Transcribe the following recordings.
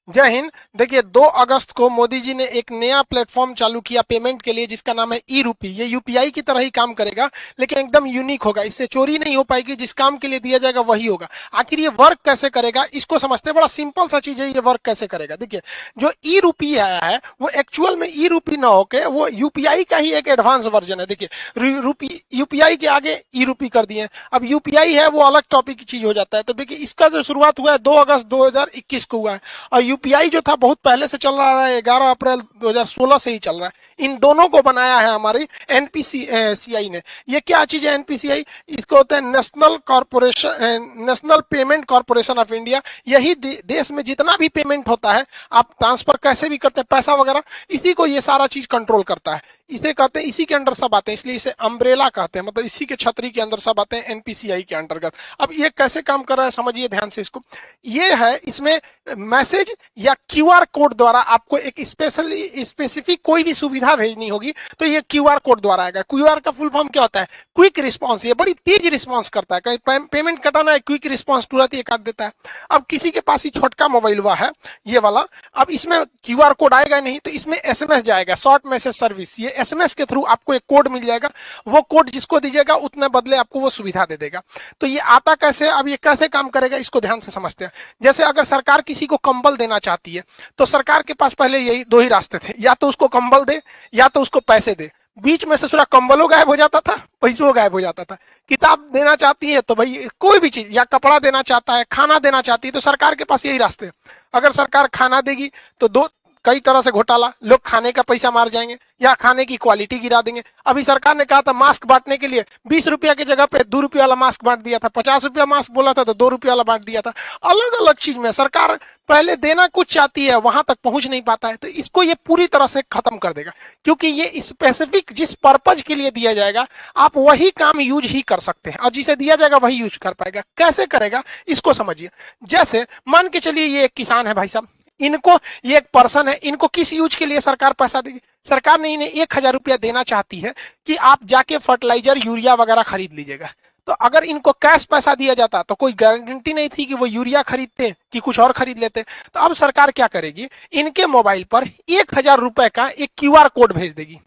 जय हिंद। देखिए 2 अगस्त को मोदी जी ने एक नया प्लेटफॉर्म चालू किया पेमेंट के लिए, जिसका नाम है ई रूपी। ये यूपीआई की तरह ही काम करेगा, लेकिन एकदम यूनिक होगा। इससे चोरी नहीं हो पाएगी, जिस काम के लिए दिया जाएगा वही होगा। आखिर ये वर्क कैसे करेगा, इसको समझते हैं। बड़ा सिंपल सा चीज है, ये वर्क कैसे करेगा। देखिए, जो ई रूपी आया है वो एक्चुअल में ई रूपी ना होके वो यूपीआई का ही एक एडवांस वर्जन है। देखिए, रूपी यूपीआई के आगे ई रूपी कर दिए। अब यूपीआई है वो अलग टॉपिक की चीज हो जाता है। तो देखिए, इसका जो शुरुआत हुआ है 2 अगस्त 2021 को हुआ है, और यूपीआई जो था बहुत पहले से चल रहा है, 11 अप्रैल 2016 से ही चल रहा है। इन दोनों को बनाया है हमारी एनपीसीआई ने। ये क्या चीज है एनपीसीआई? इसको होता है national corporation, national payment corporation of India. यही देश में जितना भी पेमेंट होता है, आप ट्रांसफर कैसे भी करते हैं पैसा वगैरह, इसी को ये सारा चीज कंट्रोल करता है। इसे कहते हैं, इसी के अंडर सब आते हैं, इसलिए इसे अम्ब्रेला कहते हैं। मतलब इसी के छतरी के अंदर सब आते हैं, एनपीसीआई के अंतर्गत। अब ये कैसे काम कर रहा है समझिए ध्यान से इसको। ये है, इसमें मैसेज या क्यूआर कोड द्वारा आपको एक स्पेसिफिक कोई भी सुविधा भेजनी होगी, तो ये क्यूआर कोड द्वारा आएगा। क्यूआर का फुल फॉर्म क्या होता है? Quick response. ये बड़ी तेज रिस्पांस करता है। कहीं पेमेंट कटाना है, क्विक रिस्पांस तुरंत ये काट देता है। अब किसी के पास ही छोटका मोबाइल हुआ है ये वाला, अब इसमें क्यूआर कोड आएगा नहीं, तो इसमें एसएमएस जाएगा, शॉर्ट मैसेज सर्विस। ये एसएमएस के थ्रू आपको एक कोड मिल जाएगा। वो कोड जिसको दीजिएगा उतने बदले आपको वो सुविधा दे देगा। तो ये आता कैसे, अब ये कैसे काम करेगा इसको ध्यान से समझते हैं। जैसे अगर सरकार किसी को कंबल देना चाहती है, तो सरकार के पास पहले यही 2 ही रास्ते थे, या तो उसको कंबल दे या तो उसको पैसे दे। बीच में से पूरा कंबलों गायब हो जाता था, पैसों गायब हो जाता था। किताब देना चाहती है तो भाई कोई भी चीज, या कपड़ा देना चाहता है, खाना देना चाहती है, तो सरकार के पास यही रास्ते। अगर सरकार खाना देगी तो दो कई तरह से घोटाला, लोग खाने का पैसा मार जाएंगे या खाने की क्वालिटी गिरा देंगे। अभी सरकार ने कहा था मास्क बांटने के लिए 20 रुपया की जगह पे 2 रुपया वाला मास्क बांट दिया था, 50 रुपया मास्क बोला था तो 2 रुपया वाला बांट दिया था। अलग अलग चीज में सरकार पहले देना कुछ चाहती है, वहां तक पहुंच नहीं पाता है, तो इसको ये पूरी तरह से खत्म कर देगा। क्योंकि ये स्पेसिफिक जिस पर्पज के लिए दिया जाएगा, आप वही काम यूज ही कर सकते हैं, और जिसे दिया जाएगा वही यूज कर पाएगा। कैसे करेगा इसको समझिए। जैसे मान के चलिए ये एक किसान है भाई साहब, इनको, ये एक पर्सन है, इनको किस यूज के लिए सरकार पैसा देगी? सरकार ने इन्हें 1000 रुपया देना चाहती है कि आप जाके फर्टिलाइजर यूरिया वगैरह खरीद लीजिएगा। तो अगर इनको कैश पैसा दिया जाता तो कोई गारंटी नहीं थी कि वो यूरिया खरीदते कि कुछ और खरीद लेते। तो अब सरकार क्या करेगी, इनके मोबाइल पर 1000 रुपए का एक क्यूआर कोड भेज देगी।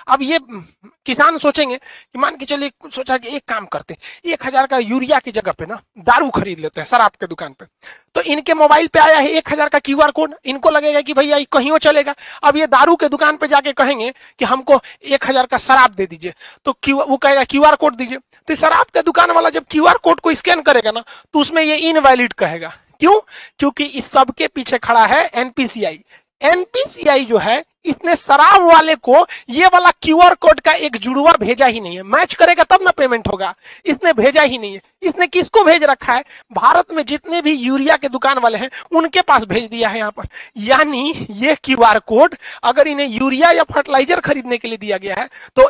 अब ये किसान सोचेंगे कि, मान के चलिए सोचा कि एक काम करते, 1000 का यूरिया की जगह पे ना दारू खरीद लेते हैं शराब के दुकान पे। तो इनके मोबाइल पे आया है 1000 का क्यूआर कोड, इनको लगेगा कि भैया कहीं चलेगा। अब ये दारू के दुकान पे जाके कहेंगे कि हमको 1000 का शराब दे दीजिए, तो वो कहेगा क्यूआर कोड दीजिए। तो शराब के दुकान वाला जब क्यूआर कोड को स्कैन करेगा ना, तो उसमें ये इनवैलिड कहेगा। क्यों? क्योंकि इस सब के पीछे खड़ा है एनपीसीआई। एनपीसीआई जो है, इसने शराब वाले को ये वाला क्यूआर कोड का एक जुड़वा भेजा ही नहीं है। मैच करेगा तब ना पेमेंट होगा, इसने भेजा ही नहीं है। इसने किसको भेज रखा है? भारत में जितने भी यूरिया के दुकान वाले हैं उनके पास भेज दिया है यहाँ पर। यानी ये क्यूआर कोड अगर इन्हें यूरिया या फर्टिलाइजर खरीदने के लिए दिया गया है, तो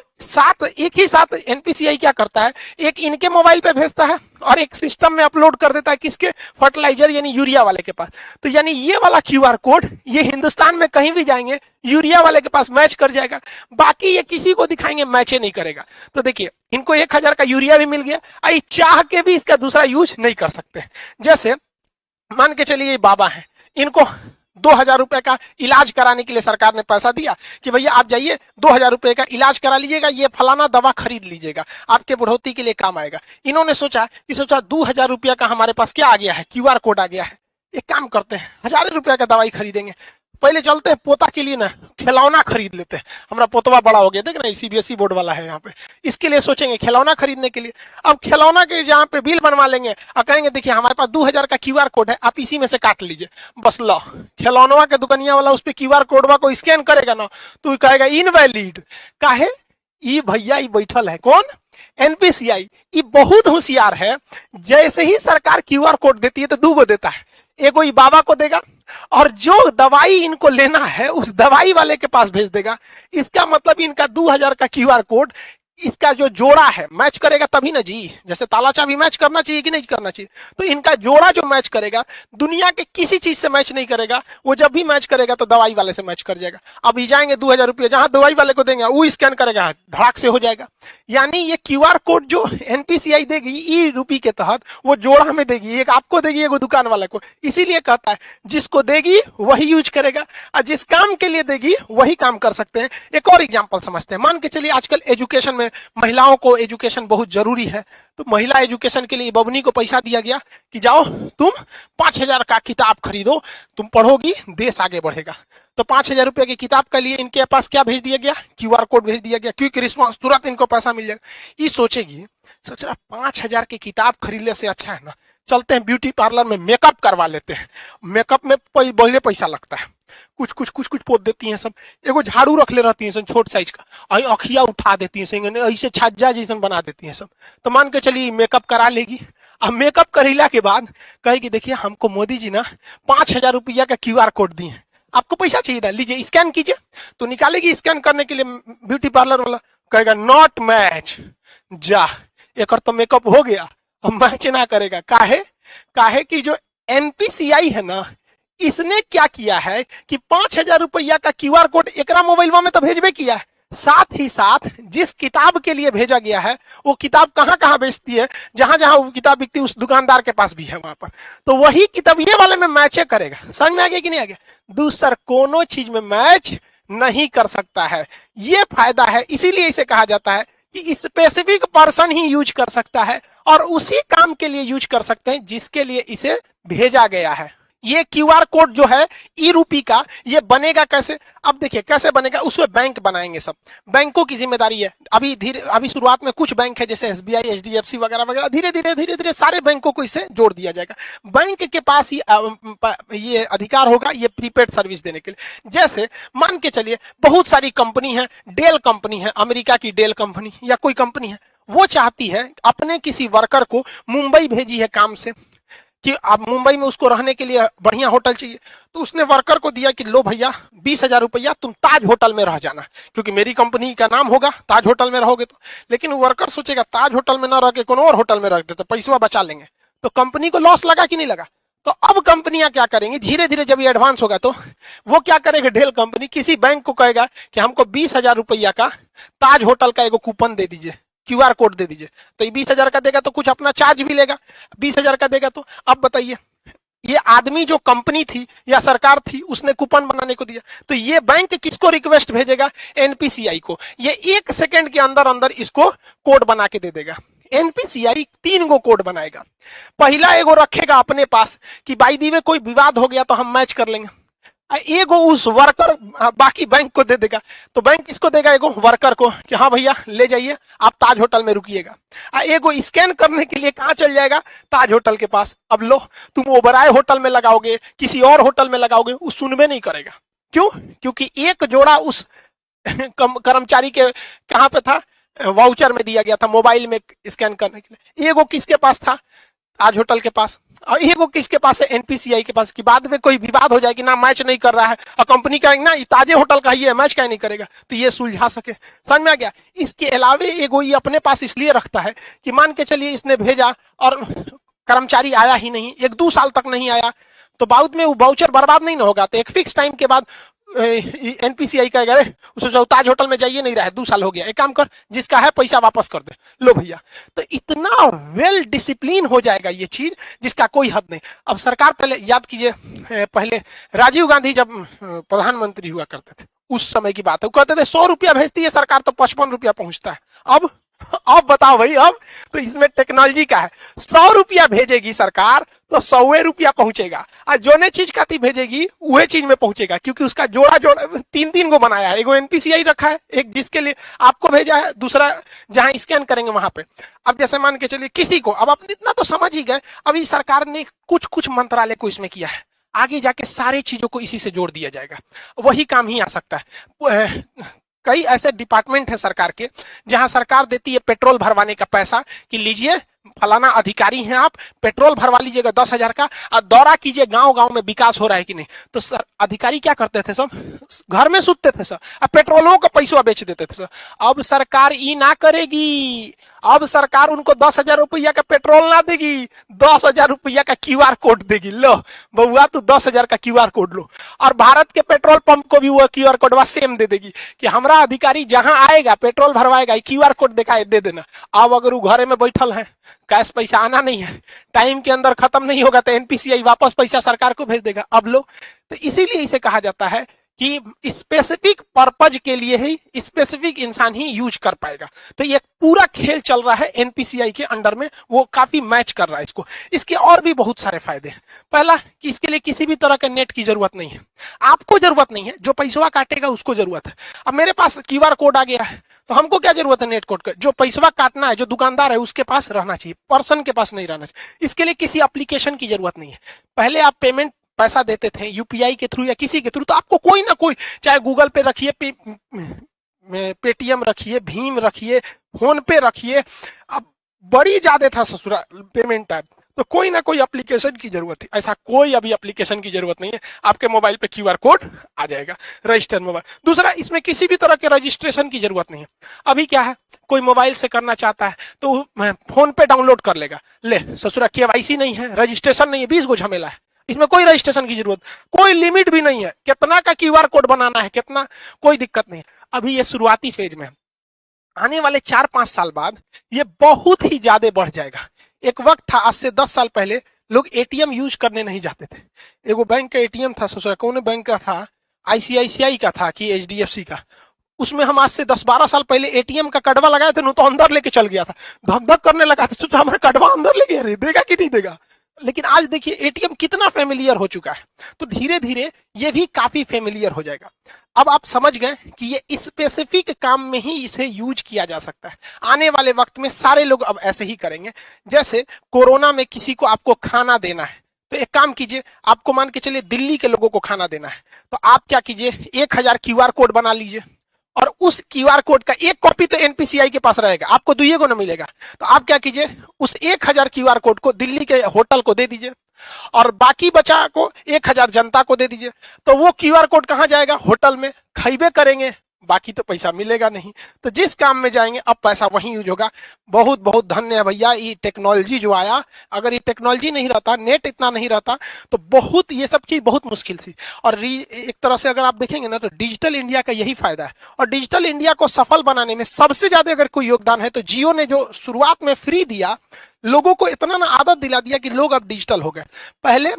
एक ही साथ एनपीसीआई क्या करता है, एक इनके मोबाइल पे भेजता है और एक सिस्टम में अपलोड कर देता है, किसके? फर्टिलाइजर यानी यूरिया वाले के पास। तो यानी ये वाला क्यूआर कोड ये हिंदुस्तान में कहीं भी जाएंगे यूरिया वाले के पास मैच कर जाएगा, बाकी ये किसी को दिखाएंगे मैच ही नहीं करेगा। तो देखिए, इनको 1000 का यूरिया भी मिल गया, आई चाह के भी इसका दूसरा यूज नहीं कर सकते। जैसे मान के चलिए ये बाबा है, इनको 2000 रुपए का इलाज कराने के लिए सरकार ने पैसा दिया कि भैया आप जाइए 2000 रुपए का इलाज करा लीजिएगा, ये फलाना दवा खरीद लीजिएगा, आपके बढ़ोतरी के लिए काम आएगा। इन्होंने सोचा 2000 रुपया का हमारे पास क्या आ गया है, क्यूआर कोड आ गया है। एक काम करते हैं, 1000 रुपया का दवाई खरीदेंगे, पहले चलते हैं पोता के लिए ना खिलौना खरीद लेते हैं। हमारा पोतवा बड़ा हो गया, देख ना सीबीएसई बोर्ड वाला है यहाँ पे, इसके लिए सोचेंगे खिलौना खरीदने के लिए। अब खिलौना के जहाँ पे बिल बनवा लेंगे और कहेंगे देखिए हमारे पास 2000 का क्यूआर कोड है, आप इसी में से काट लीजिए। बस लो, खिलौनवा के दुकानिया वाला उस पर क्यूआर कोडवा को स्कैन करेगा ना, तो कहेगा इनवैलिड। काहे? ई भैया ई बैठल है कौन? एनपीसीआई। ये बहुत होशियार है। जैसे ही सरकार क्यूआर कोड देती है तो 2 गो देता है, एगो ई बाबा को देगा और जो दवाई इनको लेना है उस दवाई वाले के पास भेज देगा। इसका मतलब इनका 2000 का क्यूआर कोड इसका जो जोड़ा है मैच करेगा तभी ना जी, जैसे ताला चाबी मैच करना चाहिए कि नहीं करना चाहिए, तो इनका जोड़ा जो मैच करेगा दुनिया के किसी चीज से मैच नहीं करेगा। वो जब भी मैच करेगा तो दवाई वाले से मैच कर जाएगा। अभी जाएंगे 2000 रुपये जहां दवाई वाले को देंगे वो स्कैन करेगा, धड़ाक से हो जाएगा। यानी ये क्यूआर कोड जो एनपीसीआई देगी ई रूपी के तहत, वो जोड़ा में देगी, एक आपको देगी एक दुकान वाले को। इसीलिए कहता है जिसको देगी वही यूज करेगा, और जिस काम के लिए देगी वही काम कर सकते हैं। एक और एग्जांपल समझते हैं। मान के चलिए आजकल एजुकेशन में महिलाओं को एजुकेशन बहुत जरूरी है, तो महिला एजुकेशन के लिए बबनी को पैसा दिया गया कि जाओ तुम 5000 का किताब खरीदो, तुम पढ़ोगी देश आगे बढ़ेगा। तो 5000 रुपए की किताब के लिए इनके पास क्या भेज दिया गया, क्यूआर कोड भेज दिया गया, क्विक रिस्पॉन्स, तुरंत इनको पैसा मिल जाएगा। ये सोच रहा 5000 की किताब खरीदने से अच्छा है ना चलते हैं ब्यूटी पार्लर में मेकअप करवा लेते हैं। मेकअप में पहले पैसा लगता है, कुछ पोत देती हैं सब, एगो झाड़ू रख ले रहती हैं छोट साइज का, अखिया उठा देती हैं, ऐसे छज्जा जैसन बना देती हैं सब। तो मान के चलिए मेकअप करा लेगी। अब मेकअप करेला के बाद कहेगी देखिए हमको मोदी जी ना 5000 रुपया का क्यूआर कोड दिए, आपको पैसा चाहिए ना, लीजिए स्कैन कीजिए। तो निकालेगी स्कैन करने के लिए, ब्यूटी पार्लर वाला कहेगा नॉट मैच, जा एक और तो मेकअप हो गया, अब मैच ना करेगा। काहे कि जो एनपीसीआई है ना, इसने क्या किया है कि 5000 रुपया का क्यूआर कोड एकरा मोबाइल में तो भेजबे किया है, साथ ही साथ जिस किताब के लिए भेजा गया है वो किताब कहां कहां बेचती है, जहां जहां वो किताब बिकती है उस दुकानदार के पास भी है वहां पर, तो वही किताब ये वाले में मैच करेगा। समझ में आ गया कि नहीं आ गया? दूसर कोनो चीज में मैच नहीं कर सकता है, ये फायदा है। इसीलिए इसे कहा जाता है कि स्पेसिफिक पर्सन ही यूज कर सकता है और उसी काम के लिए यूज कर सकते हैं जिसके लिए इसे भेजा गया है। ये क्यूआर कोड जो है ई रूपी का, ये बनेगा कैसे? अब देखिए कैसे बनेगा, उसमें बैंक बनाएंगे, सब बैंकों की जिम्मेदारी है। अभी शुरुआत में कुछ बैंक है जैसे एसबीआई, एचडीएफसी वगैरह वगैरह, धीरे धीरे सारे बैंकों को इससे जोड़ दिया जाएगा। बैंक के पास ही ये अधिकार होगा ये प्रीपेड सर्विस देने के लिए। जैसे मान के चलिए बहुत सारी कंपनी है, डेल कंपनी है, अमेरिका की डेल कंपनी या कोई कंपनी है, वो चाहती है अपने किसी वर्कर को मुंबई भेजी है काम से कि अब मुंबई में उसको रहने के लिए बढ़िया होटल चाहिए, तो उसने वर्कर को दिया कि लो भैया 20,000 रुपया तुम ताज होटल में रह जाना, क्योंकि मेरी कंपनी का नाम होगा, ताज होटल में रहोगे तो। लेकिन वर्कर सोचेगा ताज होटल में ना रह के कोनो और होटल में रख देते, पैसा बचा लेंगे, तो कंपनी को लॉस लगा कि नहीं लगा? तो अब कंपनियां क्या करेंगी, धीरे धीरे जब ये एडवांस होगा तो वो क्या करेगा, डेल कंपनी किसी बैंक को कहेगा कि हमको 20,000 रुपया का ताज होटल का एगो कूपन दे दीजिए, क्यूआर कोड दे दीजिए। तो ये 20,000 का देगा तो कुछ अपना चार्ज भी लेगा, 20,000 का देगा तो। अब बताइए ये आदमी जो कंपनी थी या सरकार थी उसने कूपन बनाने को दिया, तो ये बैंक किसको रिक्वेस्ट भेजेगा, एनपीसीआई को। ये 1 सेकंड के अंदर अंदर इसको कोड बना के दे देगा। एनपीसीआई 3 गो कोड बनाएगा। पहला एगो रखेगा अपने पास कि बाई दी में कोई विवाद हो गया तो हम मैच कर लेंगे, एगो उस वर्कर बाकी बैंक को दे देगा। तो बैंक इसको देगा एगो वर्कर को कि हाँ भैया ले जाइए आप ताज होटल में रुकिएगा। एगो स्कैन करने के लिए कहां चल जाएगा, ताज होटल के पास। अब लो तुम ओबराय होटल में लगाओगे, किसी और होटल में लगाओगे, वो सुनबे नहीं करेगा। क्यों? क्योंकि एक जोड़ा उस कर्मचारी के कहां पे था, वाउचर में दिया गया था मोबाइल में स्कैन करने के लिए। एगो किसके पास था, ताज होटल के पास, और एगो किसके पास है, एनपीसीआई के पास। कि बाद में कोई विवाद हो जाए कि ना मैच नहीं कर रहा है और कंपनी का ना ताजे होटल का ही है, मैच क्या नहीं करेगा, तो ये सुलझा सके। समझ में आ गया? इसके अलावे एगो ये अपने पास इसलिए रखता है कि मान के चलिए इसने भेजा और कर्मचारी आया ही नहीं, 1-2 साल तक नहीं आया, तो बाद में वो वाउचर बर्बाद नहीं ना होगा। तो एक फिक्स टाइम के बाद एनपीसीआई का उसे ताज होटल में जाइए, नहीं रहा है 2 साल हो गया, एक काम कर जिसका है पैसा वापस कर दे, लो भैया। तो इतना वेल डिसिप्लिन हो जाएगा ये चीज जिसका कोई हद नहीं। अब सरकार पहले याद कीजिए, पहले राजीव गांधी जब प्रधानमंत्री हुआ करते थे उस समय की बात है, वो कहते थे 100 रुपया भेजती है सरकार तो 55 रुपया पहुंचता है। अब बताओ भाई, अब तो इसमें टेक्नोलॉजी का है, 100 रुपया भेजेगी सरकार तो 100 रुपया पहुंचेगा, और जो ने चीज खाती भेजेगी वही चीज में पहुंचेगा, क्योंकि उसका जोड़ा 3-3 को बनाया है। एगो एनपीसीआई रखा है, एक जिसके लिए आपको भेजा है, दूसरा जहां स्कैन करेंगे वहां पे। अब जैसे मान के चलिए किसी को, अब आप इतना तो समझ ही गए, अभी सरकार ने कुछ मंत्रालय को इसमें किया है, आगे जाके सारी चीजों को इसी से जोड़ दिया जाएगा, वही काम ही आ सकता है। कई ऐसे डिपार्टमेंट है सरकार के जहां सरकार देती है पेट्रोल भरवाने का पैसा कि लीजिए फलाना अधिकारी हैं आप, पेट्रोल भरवा लीजिएगा 10,000 का और दौरा कीजिए गांव गांव में विकास हो रहा है कि नहीं। तो सर अधिकारी क्या करते थे सब, घर में सुतते थे सर, अब पेट्रोलों का पैसा बेच देते थे सर। अब सरकार ई ना करेगी, अब सरकार उनको 10,000 रुपया का पेट्रोल ना देगी, 10,000 रुपया का क्यूआर कोड देगी। लो बउआ तू 10,000 का क्यूआर कोड लो, और भारत के पेट्रोल पंप को भी वो क्यूआर कोड सेम दे देगी कि हमारा अधिकारी जहां आएगा पेट्रोल भरवाएगा, क्यूआर कोड दिखाए दे देना। अब अगर वो घरे में बैठल है, कैश पैसा आना नहीं है, टाइम के अंदर खत्म नहीं होगा, तो एनपीसीआई वापस पैसा सरकार को भेज देगा। अब लो, तो इसीलिए इसे कहा जाता है कि स्पेसिफिक पर्पज के लिए ही स्पेसिफिक इंसान ही यूज कर पाएगा। तो ये पूरा खेल चल रहा है एनपीसीआई के अंडर में, वो काफी मैच कर रहा है इसको। इसके और भी बहुत सारे फायदे हैं। पहला कि इसके लिए किसी भी तरह के नेट की जरूरत नहीं है, आपको जरूरत नहीं है, जो पैसा काटेगा उसको जरूरत है। अब मेरे पास क्यूआर कोड आ गया है, तो हमको क्या जरूरत है नेट कोड का, जो पैसा काटना है जो दुकानदार है उसके पास रहना चाहिए, पर्सन के पास नहीं रहना चाहिए। इसके लिए किसी एप्लीकेशन की जरूरत नहीं है। पहले आप पेमेंट पैसा देते थे यूपीआई के थ्रू या किसी के थ्रू, तो आपको कोई ना कोई, चाहे गूगल पे रखिए, पेटीएम रखिए, भीम रखिए, फोन पे रखिए, अब बड़ी ज्यादा था ससुरा पेमेंट ऐप, तो कोई ना कोई एप्लीकेशन की जरूरत थी। ऐसा कोई अभी एप्लीकेशन की जरूरत नहीं है, आपके मोबाइल पे क्यूआर कोड आ जाएगा, रजिस्टर मोबाइल। दूसरा, इसमें किसी भी तरह के रजिस्ट्रेशन की जरूरत नहीं है। अभी क्या है, कोई मोबाइल से करना चाहता है तो फोन पे डाउनलोड कर लेगा, ले ससुरा केवाईसी नहीं है, रजिस्ट्रेशन नहीं है, 20 गो झमेला है, इसमें कोई रजिस्ट्रेशन की जरूरत, कोई लिमिट भी नहीं है, कितना का क्यूआर कोड बनाना है कितना, कोई दिक्कत नहीं है। अभी ये शुरुआती फेज में है, आने वाले 4-5 साल बाद ये बहुत ही ज्यादा बढ़ जाएगा। एक वक्त था, आज से 10 साल पहले लोग एटीएम यूज करने नहीं जाते थे। एगो बैंक का एटीएम था ससुरा, कौन बैंक का था, आईसीआईसीआई का था कि एचडीएफसी का, उसमें हम आज से 10-12 साल पहले एटीएम का कड़वा लगाए थे, तो अंदर लेके चल गया था, धक धक करने लगा था, सोचा हमारा कड़वा अंदर ले गया, देगा कि नहीं देगा। लेकिन आज देखिए एटीएम कितना फेमिलियर हो चुका है, तो धीरे धीरे ये भी काफी फेमिलियर हो जाएगा। अब आप समझ गए कि ये स्पेसिफिक काम में ही इसे यूज किया जा सकता है। आने वाले वक्त में सारे लोग अब ऐसे ही करेंगे। जैसे कोरोना में किसी को आपको खाना देना है, तो एक काम कीजिए, आपको मान के चलिए दिल्ली के लोगों को खाना देना है, तो आप क्या कीजिए, 1,000 क्यूआर कोड बना लीजिए, और उस क्यूआर कोड का एक कॉपी तो एनपीसीआई के पास रहेगा, आपको दुइये को न मिलेगा। तो आप क्या कीजिए, उस 1,000 क्यूआर कोड को दिल्ली के होटल को दे दीजिए, और बाकी बचा को 1,000 जनता को दे दीजिए। तो वो क्यूआर कोड कहां जाएगा, होटल में, खाइबे करेंगे, बाकी तो पैसा मिलेगा नहीं। तो जिस काम में जाएंगे अब पैसा वहीं यूज होगा। बहुत बहुत धन्य है भैया ये टेक्नोलॉजी जो आया, अगर ये टेक्नोलॉजी नहीं रहता, नेट इतना नहीं रहता, तो बहुत ये सब चीज बहुत मुश्किल थी। और एक तरह से अगर आप देखेंगे ना, तो डिजिटल इंडिया का यही फायदा है। और डिजिटल इंडिया को सफल बनाने में सबसे ज्यादा अगर कोई योगदान है तो जियो ने, जो शुरुआत में फ्री दिया, लोगों को इतना ना आदत दिला दिया कि लोग अब डिजिटल हो गए। पहले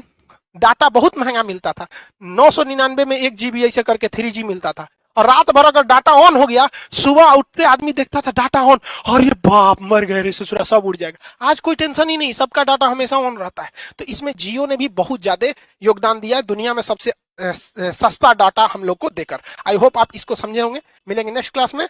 डाटा बहुत महंगा मिलता था, 999 में 1 GB ऐसे करके 3G मिलता था, और रात भर अगर डाटा ऑन हो गया, सुबह उठते आदमी देखता था डाटा ऑन, और ये बाप मर गए रे ससुरा, सब उड़ जाएगा। आज कोई टेंशन ही नहीं, सबका डाटा हमेशा ऑन रहता है। तो इसमें जियो ने भी बहुत ज्यादा योगदान दिया है, दुनिया में सबसे सस्ता डाटा हम लोग को देकर। आई होप आप इसको समझे होंगे। मिलेंगे नेक्स्ट क्लास में।